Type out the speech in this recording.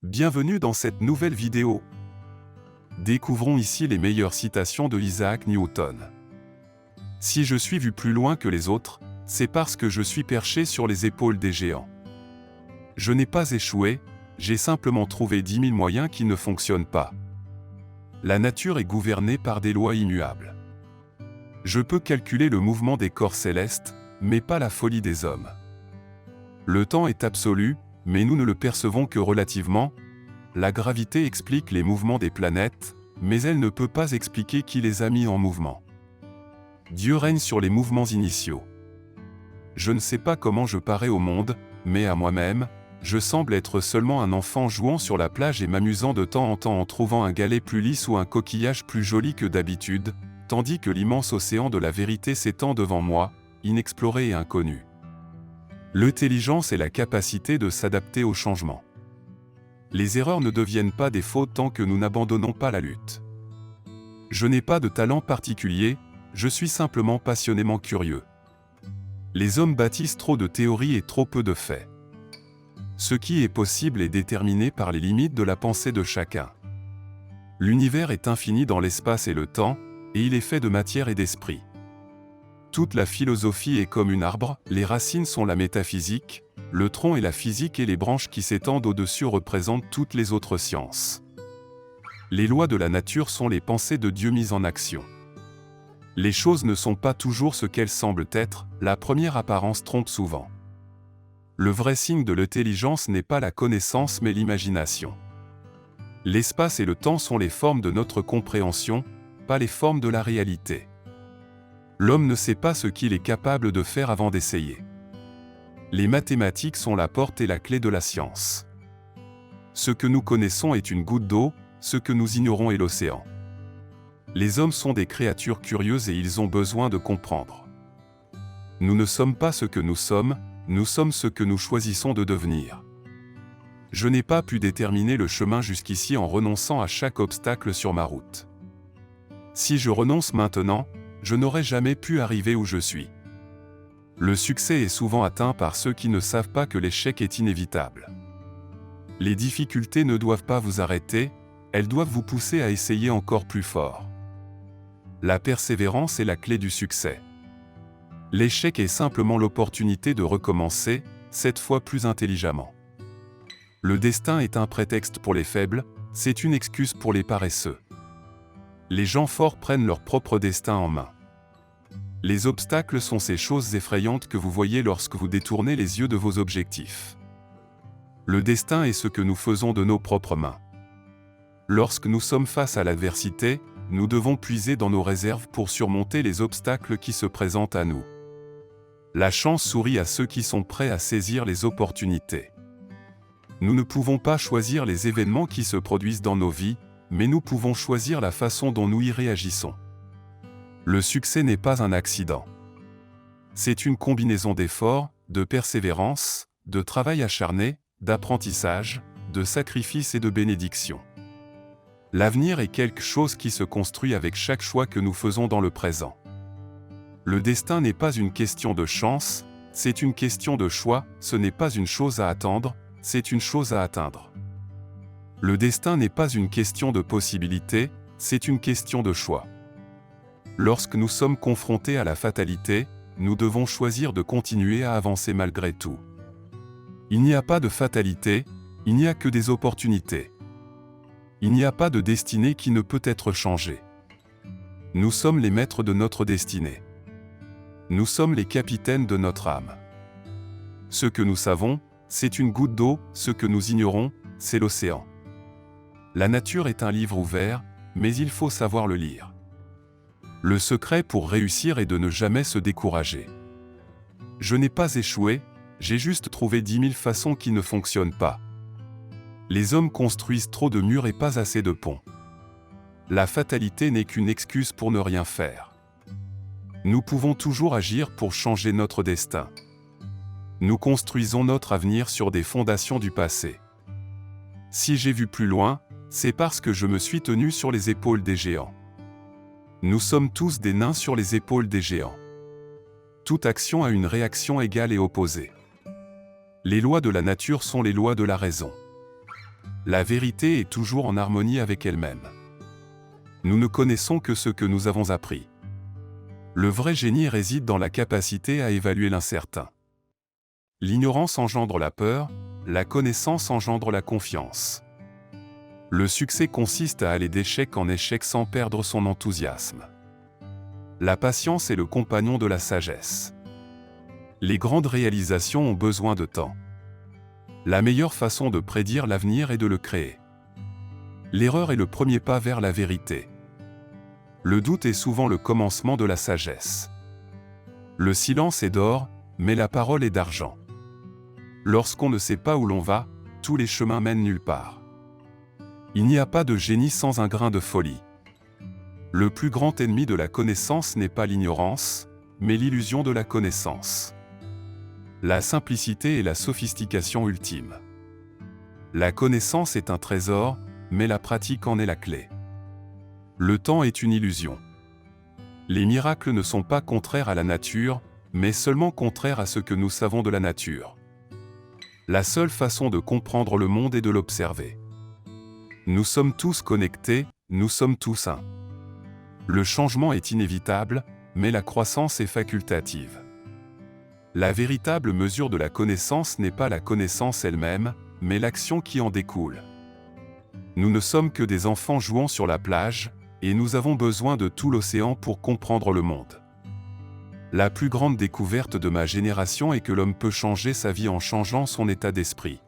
Bienvenue dans cette nouvelle vidéo. Découvrons ici les meilleures citations de Isaac Newton. Si je suis vu plus loin que les autres, c'est parce que je suis perché sur les épaules des géants. Je n'ai pas échoué, j'ai simplement trouvé 10 000 moyens qui ne fonctionnent pas. La nature est gouvernée par des lois immuables. Je peux calculer le mouvement des corps célestes, mais pas la folie des hommes. Le temps est absolu, mais nous ne le percevons que relativement. La gravité explique les mouvements des planètes, mais elle ne peut pas expliquer qui les a mis en mouvement. Dieu règne sur les mouvements initiaux. Je ne sais pas comment je parais au monde, mais à moi-même, je semble être seulement un enfant jouant sur la plage et m'amusant de temps en temps en trouvant un galet plus lisse ou un coquillage plus joli que d'habitude, tandis que l'immense océan de la vérité s'étend devant moi, inexploré et inconnu. L'intelligence est la capacité de s'adapter au changement. Les erreurs ne deviennent pas des fautes tant que nous n'abandonnons pas la lutte. Je n'ai pas de talent particulier, je suis simplement passionnément curieux. Les hommes bâtissent trop de théories et trop peu de faits. Ce qui est possible est déterminé par les limites de la pensée de chacun. L'univers est infini dans l'espace et le temps, et il est fait de matière et d'esprit. Toute la philosophie est comme un arbre, les racines sont la métaphysique, le tronc est la physique et les branches qui s'étendent au-dessus représentent toutes les autres sciences. Les lois de la nature sont les pensées de Dieu mises en action. Les choses ne sont pas toujours ce qu'elles semblent être, la première apparence trompe souvent. Le vrai signe de l'intelligence n'est pas la connaissance mais l'imagination. L'espace et le temps sont les formes de notre compréhension, pas les formes de la réalité. L'homme ne sait pas ce qu'il est capable de faire avant d'essayer. Les mathématiques sont la porte et la clé de la science. Ce que nous connaissons est une goutte d'eau, ce que nous ignorons est l'océan. Les hommes sont des créatures curieuses et ils ont besoin de comprendre. Nous ne sommes pas ce que nous sommes ce que nous choisissons de devenir. Je n'ai pas pu déterminer le chemin jusqu'ici en renonçant à chaque obstacle sur ma route. Si je renonce maintenant, je n'aurais jamais pu arriver où je suis. Le succès est souvent atteint par ceux qui ne savent pas que l'échec est inévitable. Les difficultés ne doivent pas vous arrêter, elles doivent vous pousser à essayer encore plus fort. La persévérance est la clé du succès. L'échec est simplement l'opportunité de recommencer, cette fois plus intelligemment. Le destin est un prétexte pour les faibles, c'est une excuse pour les paresseux. Les gens forts prennent leur propre destin en main. Les obstacles sont ces choses effrayantes que vous voyez lorsque vous détournez les yeux de vos objectifs. Le destin est ce que nous faisons de nos propres mains. Lorsque nous sommes face à l'adversité, nous devons puiser dans nos réserves pour surmonter les obstacles qui se présentent à nous. La chance sourit à ceux qui sont prêts à saisir les opportunités. Nous ne pouvons pas choisir les événements qui se produisent dans nos vies, mais nous pouvons choisir la façon dont nous y réagissons. Le succès n'est pas un accident. C'est une combinaison d'efforts, de persévérance, de travail acharné, d'apprentissage, de sacrifice et de bénédiction. L'avenir est quelque chose qui se construit avec chaque choix que nous faisons dans le présent. Le destin n'est pas une question de chance, c'est une question de choix, ce n'est pas une chose à attendre, c'est une chose à atteindre. Le destin n'est pas une question de possibilité, c'est une question de choix. Lorsque nous sommes confrontés à la fatalité, nous devons choisir de continuer à avancer malgré tout. Il n'y a pas de fatalité, il n'y a que des opportunités. Il n'y a pas de destinée qui ne peut être changée. Nous sommes les maîtres de notre destinée. Nous sommes les capitaines de notre âme. Ce que nous savons, c'est une goutte d'eau, ce que nous ignorons, c'est l'océan. La nature est un livre ouvert, mais il faut savoir le lire. Le secret pour réussir est de ne jamais se décourager. Je n'ai pas échoué, j'ai juste trouvé 10 000 façons qui ne fonctionnent pas. Les hommes construisent trop de murs et pas assez de ponts. La fatalité n'est qu'une excuse pour ne rien faire. Nous pouvons toujours agir pour changer notre destin. Nous construisons notre avenir sur des fondations du passé. Si j'ai vu plus loin, c'est parce que je me suis tenu sur les épaules des géants. Nous sommes tous des nains sur les épaules des géants. Toute action a une réaction égale et opposée. Les lois de la nature sont les lois de la raison. La vérité est toujours en harmonie avec elle-même. Nous ne connaissons que ce que nous avons appris. Le vrai génie réside dans la capacité à évaluer l'incertain. L'ignorance engendre la peur, la connaissance engendre la confiance. Le succès consiste à aller d'échec en échec sans perdre son enthousiasme. La patience est le compagnon de la sagesse. Les grandes réalisations ont besoin de temps. La meilleure façon de prédire l'avenir est de le créer. L'erreur est le premier pas vers la vérité. Le doute est souvent le commencement de la sagesse. Le silence est d'or, mais la parole est d'argent. Lorsqu'on ne sait pas où l'on va, tous les chemins mènent nulle part. Il n'y a pas de génie sans un grain de folie. Le plus grand ennemi de la connaissance n'est pas l'ignorance, mais l'illusion de la connaissance. La simplicité est la sophistication ultime. La connaissance est un trésor, mais la pratique en est la clé. Le temps est une illusion. Les miracles ne sont pas contraires à la nature, mais seulement contraires à ce que nous savons de la nature. La seule façon de comprendre le monde est de l'observer. Nous sommes tous connectés, nous sommes tous un. Le changement est inévitable, mais la croissance est facultative. La véritable mesure de la connaissance n'est pas la connaissance elle-même, mais l'action qui en découle. Nous ne sommes que des enfants jouant sur la plage, et nous avons besoin de tout l'océan pour comprendre le monde. La plus grande découverte de ma génération est que l'homme peut changer sa vie en changeant son état d'esprit.